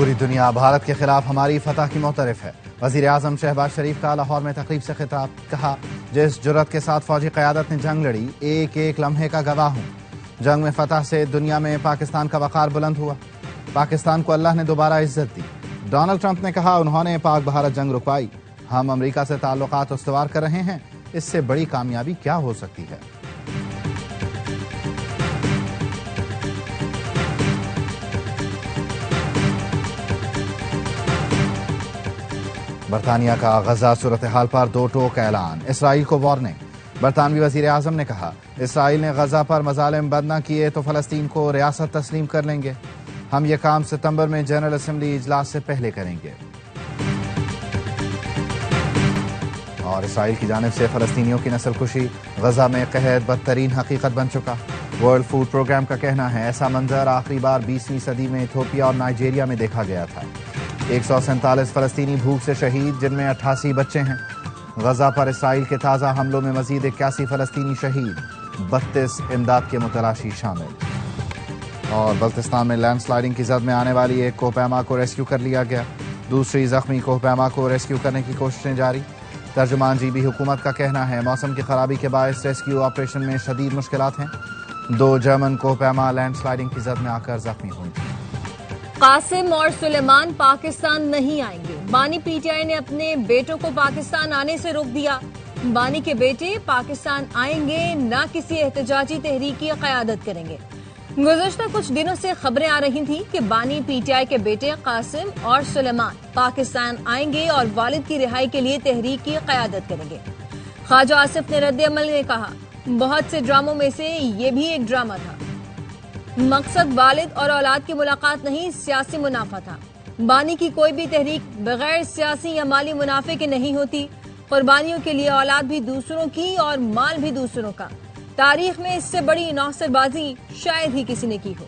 पूरी दुनिया भारत के खिलाफ हमारी फतह की मोतरफ है। वजीर आजम शहबाज शरीफ का लाहौर में तकरीब से खिताब, कहा जिस जुर्रत के साथ फौजी क़यादत ने जंग लड़ी, एक एक लम्हे का गवाह हूँ। जंग में फतह से दुनिया में पाकिस्तान का वक़ार बुलंद हुआ। पाकिस्तान को अल्लाह ने दोबारा इज्जत दी। डोनाल्ड ट्रंप ने कहा उन्होंने पाक भारत जंग रुकवाई, हम अमरीका से ताल्लुकात उस्तवार कर रहे हैं, इससे बड़ी कामयाबी क्या हो सकती है। बरतानिया का गजा सूरत हाल पर दो टोक ऐलान, इसराइल को वार्निंग। बरतानवी वजीर आजम ने कहा इसराइल ने गजा पर मजालिम बंद न किए तो फलस्तीन को रियासत तस्लीम कर लेंगे। हम ये काम सितंबर में जनरल असेंबली इजलास से पहले करेंगे। और इसराइल की जानिब से फलस्तीनियों की नस्लकुशी, गजा में कहर बदतरीन हकीकत बन चुका। वर्ल्ड फूड प्रोग्राम का कहना है ऐसा मंजर आखिरी बार 20वीं सदी में इथियोपिया और नाइजीरिया में देखा गया था। 147 फलस्तीनी भूख से शहीद, जिनमें 88 बच्चे हैं। गजा पर इसराइल के ताज़ा हमलों में मजीद 81 फलस्तीनी शहीद, 32 इमदाद के मुतलाशी शामिल। और बल्तिस्तान में लैंडस्लाइडिंग की जद में आने वाली एक कोहपैमा को रेस्क्यू कर लिया गया। दूसरी जख्मी कोहपैमा को रेस्क्यू करने की कोशिशें जारी। तर्जुमान जीबी हुकूमत का कहना है मौसम की खराबी के बायस रेस्क्यू ऑपरेशन में शदीद मुश्किलात हैं। 2 जर्मन कोहपैमा लैंडस्लाइडिंग की जद में आकर जख्मी हुई। कासिम और सुलेमान पाकिस्तान नहीं आएंगे। बानी पीटीआई ने अपने बेटों को पाकिस्तान आने से रोक दिया। बानी के बेटे पाकिस्तान आएंगे, न किसी एहतजाजी तहरीक की क़यादत करेंगे। गुज़श्ता कुछ दिनों से खबरें आ रही थी कि बानी पीटीआई के बेटे कासिम और सुलेमान पाकिस्तान आएंगे और वालिद की रिहाई के लिए तहरीक की क़यादत करेंगे। ख्वाजा आसिफ ने रद्द-ए-अमल में कहा बहुत से ड्रामों में से ये भी एक ड्रामा था। मकसद वालिद और औलाद की मुलाकात नहीं, सियासी मुनाफा था। बानी की कोई भी तहरीक बगैर सियासी या माली मुनाफे के नहीं होती। कुर्बानियों के लिए औलाद भी दूसरों की और माल भी दूसरों का। तारीख में इससे बड़ी नौसरबाजी शायद ही किसी ने की हो।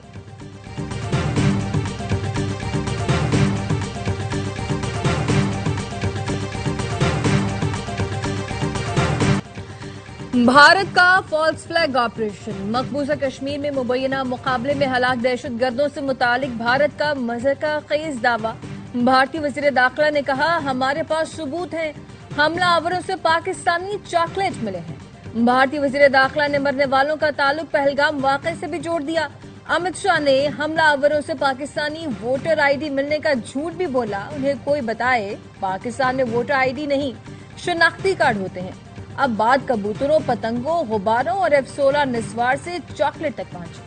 भारत का फॉल्स फ्लैग ऑपरेशन, मकबूजा कश्मीर में मुबैना मुकाबले में हलाक दहशतगर्दों से मुतालिक भारत का मज़हका ख़ेज़ दावा। भारतीय वज़ीर दाखिला ने कहा हमारे पास सबूत हैं, हमलावरों से पाकिस्तानी चॉकलेट मिले हैं। भारतीय वज़ीर दाखिला ने मरने वालों का ताल्लुक पहलगाम वाक़े से भी जोड़ दिया। अमित शाह ने हमलावरों से पाकिस्तानी वोटर आईडी मिलने का झूठ भी बोला। उन्हें कोई बताए पाकिस्तान में वोटर आईडी नहीं, शनाख्ती कार्ड होते हैं। अब बात कबूतरों, पतंगों, गुब्बारों और F-16 निस्वार से चॉकलेट तक पहुंची।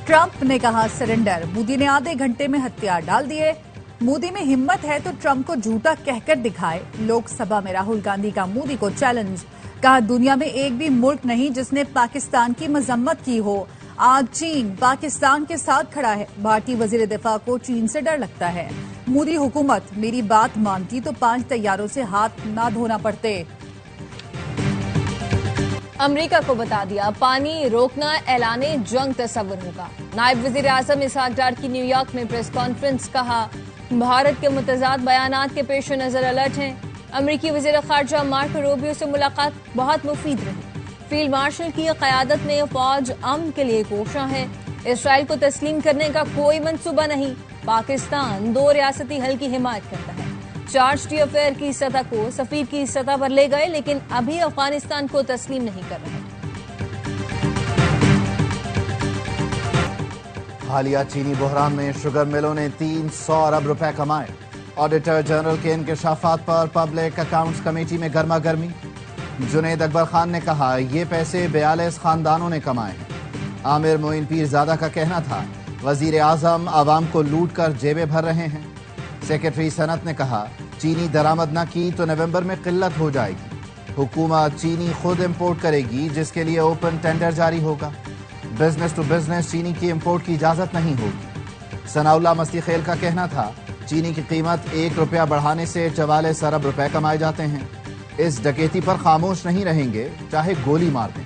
ट्रंप ने कहा सरेंडर, मोदी ने आधे घंटे में हथियार डाल दिए। मोदी में हिम्मत है तो ट्रंप को झूठा कहकर दिखाए। लोकसभा में राहुल गांधी का मोदी को चैलेंज, कहा दुनिया में एक भी मुल्क नहीं जिसने पाकिस्तान की मजम्मत की हो। आज चीन पाकिस्तान के साथ खड़ा है। भारतीय वजीर दिफा को चीन से डर लगता है। मोदी हुकूमत मेरी बात मानती तो 5 तैयारों से हाथ ना धोना पड़ते। अमेरिका को बता दिया पानी रोकना ऐलाने जंग तस्वर होगा। नायब वजीर आजम इसहाक डार की न्यूयॉर्क में प्रेस कॉन्फ्रेंस, कहा भारत के मुतजाद बयानात के पेश नजर अलर्ट हैं। अमरीकी वजीर खारजा मार्को रूबियो से मुलाकात बहुत मुफीद रही। फील्ड मार्शल की क़यादत में फौज अमन के लिए कोशां है। इसराइल को तस्लीम करने का कोई मंसूबा नहीं। पाकिस्तान 2 रियासती हल की हिमायत करता है। चार्ज डी अफेयर की सतह को सफीर की सतह पर ले गए, लेकिन अभी अफगानिस्तान को तस्लीम नहीं कर रहे। हालिया चीनी बहरान में शुगर मिलों ने 300 अरब रुपए कमाए। ऑडिटर जनरल के इंकशाफात पर पब्लिक अकाउंट्स कमेटी में गर्मा गर्मी। जुनैद अकबर खान ने कहा ये पैसे 42 खानदानों ने कमाए हैं। आमिर मोइन पीरजादा का कहना था वजीर आजम आवाम को लूट कर जेबें भर रहे हैं। सेक्रेटरी सनत ने कहा चीनी दरामद न की तो नवंबर में किल्लत हो जाएगी। हुकूमत चीनी खुद इंपोर्ट करेगी, जिसके लिए ओपन टेंडर जारी होगा। बिजनेस टू बिजनेस चीनी की इंपोर्ट की इजाजत नहीं होगी। सनाउल्लाह मस्तीखेल का कहना था चीनी की कीमत 1 रुपया बढ़ाने से 44 अरब रुपए कमाए जाते हैं। इस डकैती पर खामोश नहीं रहेंगे, चाहे गोली मार दें।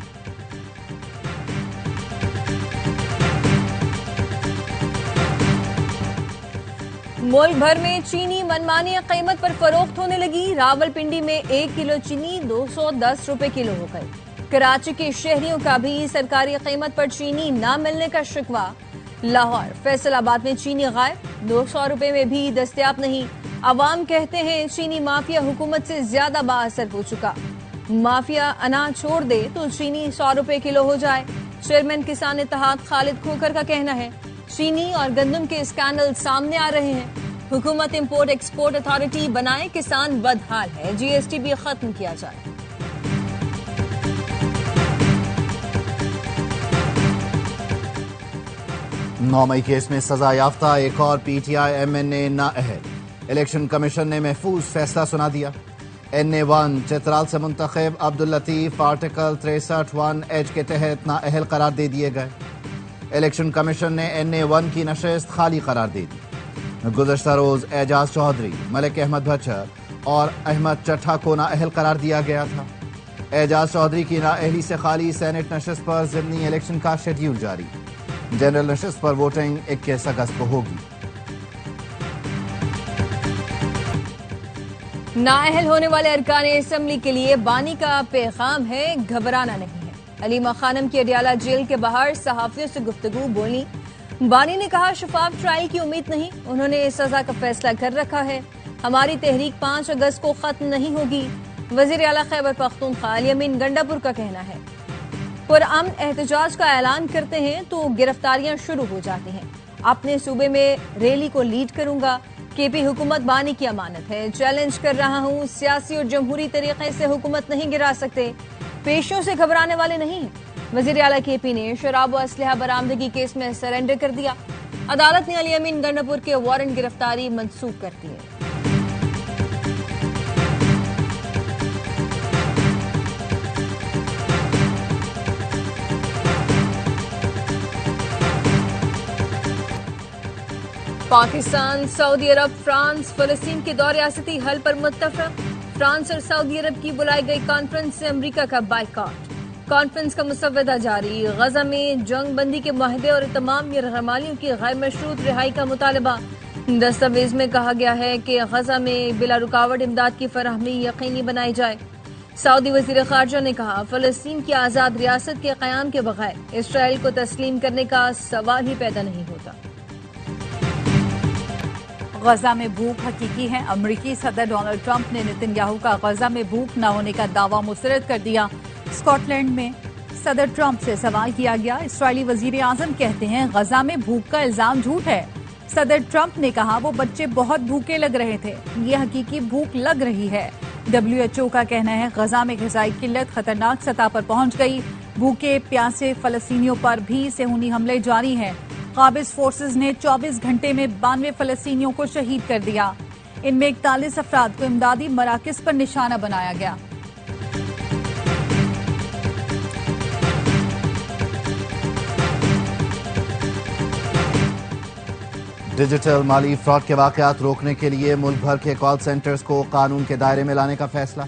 मुल्क भर में चीनी मनमानी कीमत पर फरोख्त होने लगी। रावलपिंडी में 1 किलो चीनी 210 रुपए किलो हो गई। कराची के शहरियों का भी सरकारी कीमत पर चीनी न मिलने का शिकवा। लाहौर, फैसलाबाद में चीनी गायब, 200 रुपए में भी दस्तयाब नहीं। अवाम कहते हैं चीनी माफिया हुकूमत से ज्यादा बाअसर हो चुका। माफिया अनाज छोड़ दे तो चीनी 100 रुपए किलो हो जाए। चेयरमैन किसान इत्तेहाद खालिद खोखर का कहना है चीनी और गंदम के स्कैंडल सामने आ रहे हैं। हुकूमत इंपोर्ट एक्सपोर्ट अथॉरिटी बनाए, किसान बदहाल है, जीएसटी भी खत्म किया जाए। 9 मई केस में सजा याफ्ता एक और पीटीआई एमएनए नाअहल। इलेक्शन कमीशन ने महफूज फैसला सुना दिया। NA1 चित्राल से मुंतखब अब्दुल लतीफ आर्टिकल 63(1)H के तहत नाअहल करार दे दिए गए। इलेक्शन कमीशन ने NA1 की नशिस्त खाली करार दे दी। गुज़श्ता रोज एजाज चौधरी, मलिक अहमद भच्चर और अहमद चट्ठा को नाअहल करार दिया गया था। एजाज चौधरी की नाअहली से खाली सेनेट नशिस्त पर ज़िमनी इलेक्शन का शेड्यूल जारी। जनरल नशिस्त पर वोटिंग 21 अगस्त को होगी। नाअहल होने वाले अरकान असेंबली के लिए बानी का पैगाम है, घबराना नहीं है। अलीमा खानम की अडियाला जेल के बाहर सहाफियों से गुफ्तगू बोली। बानी ने कहा शफाफ ट्रायल की उम्मीद नहीं, उन्होंने सजा का फैसला कर रखा है। हमारी तहरीक 5 अगस्त को खत्म नहीं होगी। वजीर आला खैबर पख्तूनख्वा अली अमीन गंडापुर का कहना है पुरअमन एहतजाज का ऐलान करते हैं तो गिरफ्तारियां शुरू हो जाती हैं। अपने सूबे में रैली को लीड करूंगा। केपी हुकूमत बानी की अमानत है, चैलेंज कर रहा हूं, सियासी और जमहूरी तरीके से हुकूमत नहीं गिरा सकते, पेशियों से घबराने वाले नहीं हैं। वजीर आला केपी ने शराब व असलहा बरामदगी केस में सरेंडर कर दिया। अदालत ने अली अमीन गंडापुर के वारंट गिरफ्तारी मंसूख कर दी है। पाकिस्तान, सऊदी अरब, फ्रांस फलस्तीन के दौर रियासती हल पर मुत्तफक। फ्रांस और सऊदी अरब की बुलाई गई कॉन्फ्रेंस से अमरीका का बाइकआउट। कॉन्फ्रेंस का मुसव्वदा जारी। गजा में जंग बंदी के मुआहदे और तमाम यरगमालियों की गैर मशरूत रिहाई का मुतालबा। दस्तावेज में कहा गया है कि गजा में बिला रुकावट इमदाद की फराहमी यकीनी बनाई जाए। सऊदी वजीर खारजा ने कहा फलस्तीन की आजाद रियासत के कयाम के बगैर इसराइल को तस्लीम करने का सवाल ही पैदा नहीं होता। गजा में भूख हकीकी है। अमरीकी सदर डोनाल्ड ट्रंप ने नेतन्याहू का गजा में भूख न होने का दावा मुस्तरद कर दिया। स्कॉटलैंड में सदर ट्रंप से सवाल किया गया। इसराइली वजीर आजम कहते हैं गजा में भूख का इल्जाम झूठ है। सदर ट्रंप ने कहा वो बच्चे बहुत भूखे लग रहे थे, ये हकीकी भूख लग रही है। WHO का कहना है गजा में ग़िज़ाई किल्लत खतरनाक सतह पर पहुंच गई। भूखे प्यासे फलस्तीनियों पर भी सेहूनी हमले जारी हैं। काबिज फोर्सेज ने 24 घंटे में 92 फलस्तीनियों को शहीद कर दिया। इनमें 41 अफराद को इमदादी मराकज़ पर निशाना बनाया गया। डिजिटल माली फ्रॉड के वाकयात रोकने के लिए मुल्क भर के कॉल सेंटर्स को कानून के दायरे में लाने का फैसला।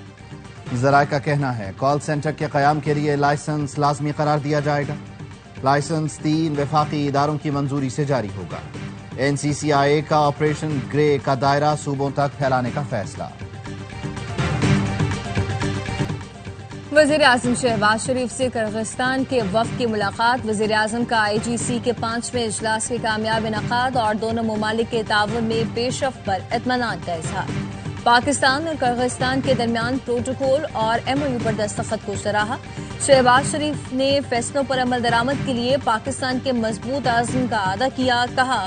ज़राए का कहना है कॉल सेंटर के क़याम के लिए लाइसेंस लाजमी करार दिया जाएगा। लाइसेंस 3 वफाकी इदारों की मंजूरी से जारी होगा। NCCIA का ऑपरेशन ग्रे का दायरा सूबों तक फैलाने का फैसला। वजीर आजम शहबाज शरीफ से किर्गिस्तान के वफ्द की मुलाकात। वजीर आजम का IGC के 5वें इजलास के कामयाब इनकाद और दोनों ममालिक के ताउन में पेशरफ्त पर इत्मीनान का इजहार। पाकिस्तान और किर्गिस्तान के दरमियान प्रोटोकॉल और MOU पर दस्तखत को सराहा। शहबाज शरीफ ने फैसलों पर अमल दरामद के लिए पाकिस्तान के मजबूत आज़म का अदा किया। कहा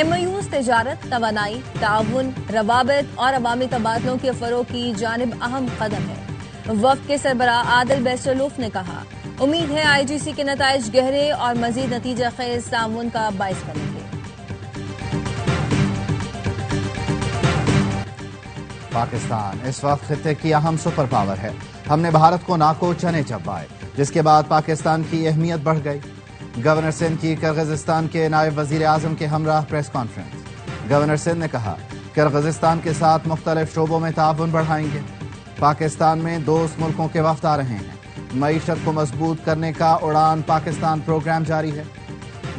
MOUs तिजारत, तवानाई, ताउन, रवाबित और अवामी तबादलों के फरोग की जानिब अहम कदम है। वफ्द के सरबराह आदिल बेसलूफ ने कहा उम्मीद है IGC के नताइज गहरे और मजीद नतीजा खेज ताउन का बाइस बनेंगे। पाकिस्तान इस वक्त खित्ते की अहम सुपर पावर है। हमने भारत को नाको चने चबाए, जिसके बाद पाकिस्तान की अहमियत बढ़ गई। गवर्नर सिंध की किर्गिस्तान के नायब वजीर आजम के हमरा प्रेस कॉन्फ्रेंस। गवर्नर सिंध ने कहा किर्गिस्तान के साथ मुख्तलिफ शोबों में ताउन बढ़ाएंगे। पाकिस्तान में दोस्त मुल्कों के वफ्द आ रहे हैं। मईशत को मजबूत करने का उड़ान पाकिस्तान प्रोग्राम जारी है।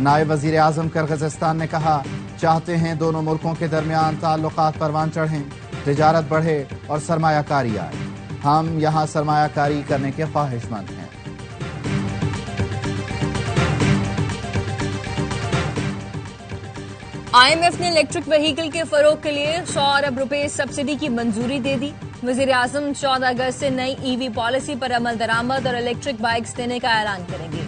नायब वजीर आजम किर्गिस्तान ने कहा चाहते हैं दोनों मुल्कों के दरमियान ताल्लुकात परवान चढ़ें, तिजारत बढ़े और सरमायाकारी आए। हम यहाँ सरमायाकारी करने के ख्वाहिशमंद हैं। IMF ने इलेक्ट्रिक व्हीकल के फरोग के लिए 100 अरब रुपए सब्सिडी की मंजूरी दे दी। वजीर आजम 14 अगस्त से नई EV पॉलिसी पर अमल दरामद और इलेक्ट्रिक बाइक्स देने का ऐलान करेंगे।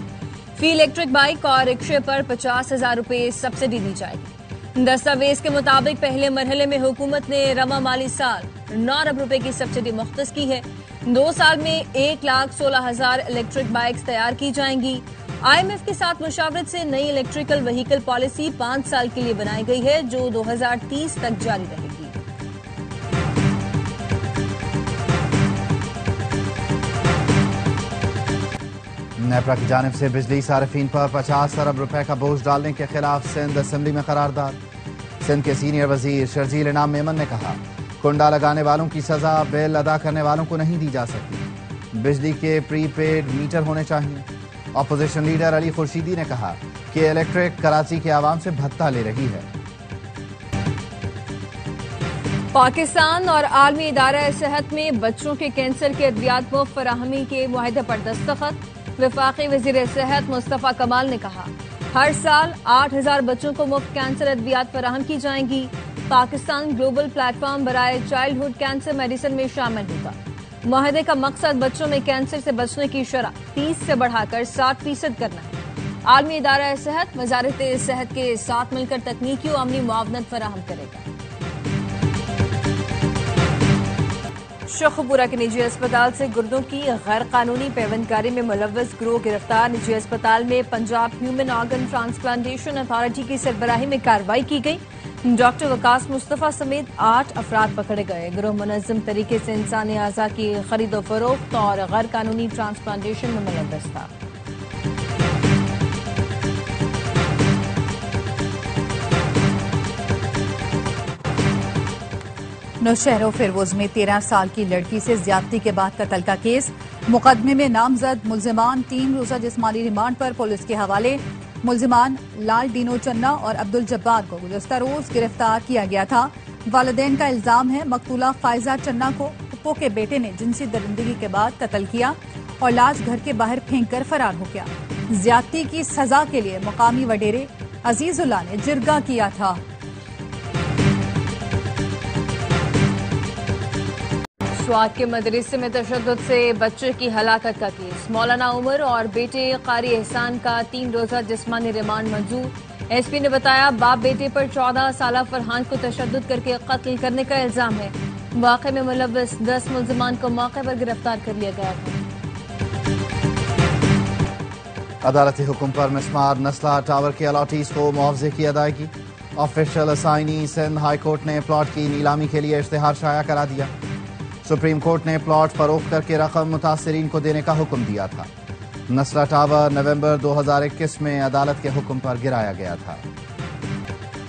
फी इलेक्ट्रिक बाइक और रिक्शे पर 50,000 रुपए सब्सिडी दी जाएगी। दस्तावेज के मुताबिक पहले मरहले में हुकूमत ने रवा माली साल 9 अरब रुपए की सब्सिडी मुख्तस की है। 2 साल में 1,16,000 इलेक्ट्रिक बाइक्स तैयार की जाएंगी। IMF के साथ मुशावरत से नई इलेक्ट्रिकल व्हीकल पॉलिसी 5 साल के लिए बनाई गई है, जो 2030 तक जारी रहेगी। नेपरा की जानिब से बिजली सार्फिन पर 50 अरब रुपए का बोझ डालने के खिलाफ सिंध असेंबली में करारदाद। सिंध के सीनियर वजीर शर्जील इनाम मेमन ने कहा, कुंडा लगाने वालों की सजा बिल अदा करने वालों को नहीं दी जा सकती। बिजली के प्रीपेड मीटर होने चाहिए। अपोजिशन लीडर अली खुर्शीदी ने कहा कि इलेक्ट्रिक कराची के आवाम से भत्ता ले रही है। पाकिस्तान और आलमी इदारा सेहत में बच्चों के कैंसर के अद्वियात मुफ्त फराहमी के मुआहदे पर दस्तखत। वफाकी वजीर सेहत मुस्तफा कमाल ने कहा, हर साल 8,000 बच्चों को मुफ्त कैंसर अद्वियात फराहम की जाएंगी। पाकिस्तान ग्लोबल प्लेटफॉर्म बराए चाइल्डहुड कैंसर मेडिसिन में शामिल होगा। मुआहदे का मकसद बच्चों में कैंसर से बचने की शरह 30 से बढ़ाकर 60% करना है। आलमी इदारा सेहत वजारत सेहत के साथ मिलकर तकनीकी और अमली मुआवनत फराहम करेगा। शेखपुरा के निजी अस्पताल से गुर्दों की गैर कानूनी पेवंदकारी में मुलव्वस गिरोह गिरफ्तार। निजी अस्पताल में Punjab human organ transplantation authority की सरबराही में कार्रवाई की गई। डॉक्टर वकास मुस्तफा समेत 8 अफराद पकड़े गए। गिरोह मुनज़्ज़म तरीके से इंसानी अज़ा की खरीदो फरोख्त और गैर कानूनी ट्रांसप्लांटेशन में मुलव्वस था। नौशहरों फिरवोज में 13 साल की लड़की से ज्यादती के बाद कत्ल का केस। मुकदमे में नामजद मुल्जिमान 3 रोजा जिस्मानी रिमांड पर पुलिस के हवाले। मुल्जिमान लाल डीनो चन्ना और अब्दुल जब्बार को गुज़श्ता रोज गिरफ्तार किया गया था। वालिदैन का इल्जाम है मकतूला फायजा चन्ना को पप्पो के बेटे ने जिनसी दरिंदगी के बाद कत्ल किया और लाश घर के बाहर फेंक कर फरार हो गया। ज्यादती की सजा के लिए मुकामी वडेरे अजीजुल्लाह ने जिरगा किया था। स्वात के मदरसे में तशद्दुद से बच्चे की हलाकत का केस। मौलाना उमर और बेटे कारी एहसान का 3 रोजा जिस्मानी रिमांड मंजूर। एसपी ने बताया, बाप बेटे पर 14 साला फरहान को तशद्दुद करके कत्ल करने का इल्जाम है। वाक़े में मुलव्वस 10 मुल्जिमान को मौके पर गिरफ्तार कर लिया गया था। अदालती हुक्म पर मिसमार नस्ला टावर के अलॉटीज को मुआवजे की अदायगी। Official assignee Sindh high court ने प्लॉट की नीलामी के लिए इश्तिहार शाया करा दिया। सुप्रीम कोर्ट ने प्लॉट फरोख्त करके रकम मुतासिरीन को देने का हुक्म दिया था। नस्ला टावर नवंबर 2021 में अदालत के हुक्म पर गिराया गया था।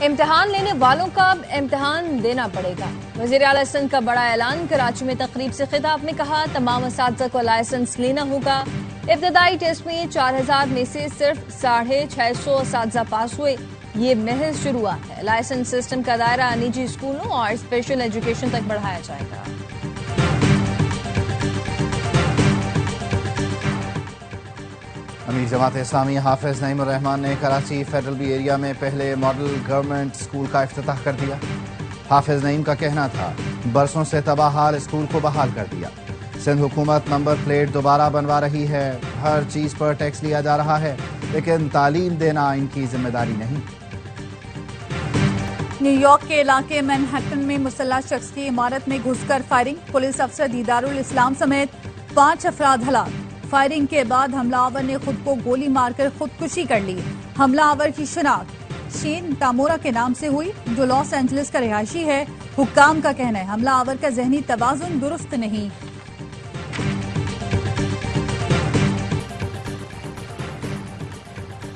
इम्तिहान लेने वालों का अब इम्तिहान देना पड़ेगा। वज़ीर आला सिंध का बड़ा ऐलान। कराची में तकरीब से खिताब में कहा, तमाम असातिज़ा को लाइसेंस लेना होगा। इब्तदाई टेस्ट में 4,000 में से सिर्फ 650 असातिज़ा पास हुए। ये महज शुरुआत है। लाइसेंस सिस्टम का दायरा निजी स्कूलों और स्पेशल एजुकेशन तक बढ़ाया जाएगा। अमीर जमात इस्लामी हाफिज नईम उर रहमान ने कराची फेडरल बी एरिया में पहले मॉडल गवर्नमेंट स्कूल का इफ्तिताह कर दिया। हाफिज नईम का कहना था, बरसों से तबाहाल स्कूल को बहाल कर दिया। सिंध हुकूमत नंबर प्लेट दोबारा बनवा रही है। हर चीज पर टैक्स लिया जा रहा है, लेकिन तालीम देना इनकी जिम्मेदारी नहीं। न्यूयॉर्क के इलाके मैनहट्टन में मुसल्लह शख्स की इमारत में घुसकर फायरिंग। पुलिस अफसर दीदारुल इस्लाम समेत 5 अफराद हलाक। फायरिंग के बाद हमलावर ने खुद को गोली मारकर खुदकुशी कर ली। हमलावर की शिनाख्त शीन तामोरा के नाम से हुई, जो लॉस एंजलिस का रिहायशी है। हुक्काम का कहना है हमलावर का जहनी तवाजुन दुरुस्त नहीं।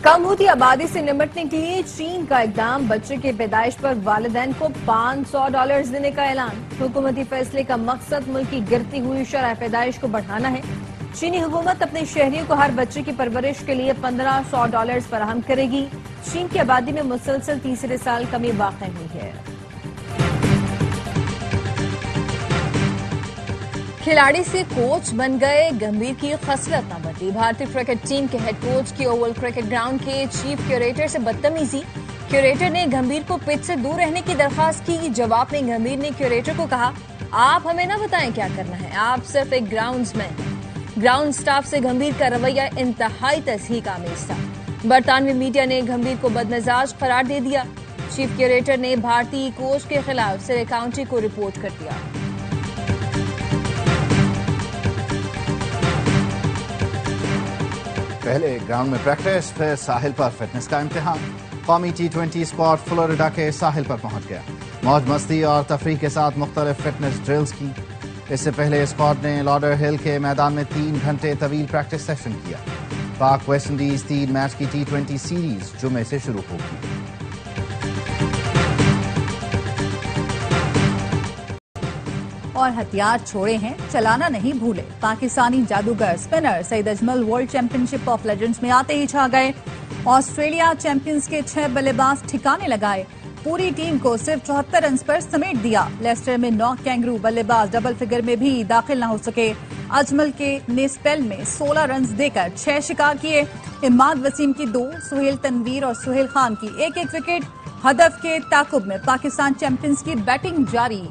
कम होती आबादी से निपटने के लिए चीन का इकदाम। बच्चे की पैदाइश पर वालिदैन को $500 देने का ऐलान। हुकूमती फैसले का मकसद मुल्क की गिरती हुई शरह पैदाइश को बढ़ाना है। चीनी हुकूमत अपने शहरियों को हर बच्चे की परवरिश के लिए $1,500 फराहम करेगी। चीन की आबादी में मुसलसल तीसरे साल कमी वाक़ई हुई है। खिलाड़ी से कोच बन गए, गंभीर की खसलत न बदली। भारतीय क्रिकेट टीम के हेड कोच की ओवल क्रिकेट ग्राउंड के चीफ क्यूरेटर से बदतमीजी। क्यूरेटर ने गंभीर को पिच से दूर रहने की दरखास्त की। जवाब में गंभीर ने क्यूरेटर को कहा, आप हमें ना बताएं क्या करना है, आप सिर्फ एक ग्राउंड्समैन हैं। ग्राउंड स्टाफ से गंभीर का रवैया इंतहाई तस्हीक आमेज था। बरतानवी मीडिया ने गंभीर को बदमिजाज करार दे दिया। चीफ क्यूरेटर ने भारतीय कोच के खिलाफ सिरे काउंटी को रिपोर्ट कर दिया। पहले ग्राउंड में प्रैक्टिस, फिर साहिल पर फिटनेस का इम्तिहान। कौमी T20 स्क्वाड फ्लोरिडा के साहिल पर पहुंच गया। मौज मस्ती और तफरीह के साथ मुख्तलिफ फिटनेस ड्रिल्स की। इससे पहले स्क्वाड ने लॉडर हिल के मैदान में 3 घंटे तवील प्रैक्टिस सेशन किया। पाक वेस्ट इंडीज 3 मैच की T20 सीरीज जुमे से शुरू होगी। और हथियार छोड़े हैं, चलाना नहीं भूले। पाकिस्तानी जादूगर spinner Saeed Ajmal world championship of legends में आते ही छा गए। ऑस्ट्रेलिया चैंपियंस के 6 बल्लेबाज ठिकाने लगाए। पूरी टीम को सिर्फ 74 रन पर समेट दिया। लेस्टर में 9 कैंगरू बल्लेबाज डबल फिगर में भी दाखिल न हो सके। अजमल ने स्पेल में 16 रन देकर 6 शिकार किए। इमाद वसीम की 2, सुहेल तनवीर और सुहेल खान की 1-1 विकेट। हदफ के ताकुब में पाकिस्तान चैंपियंस की बैटिंग जारी।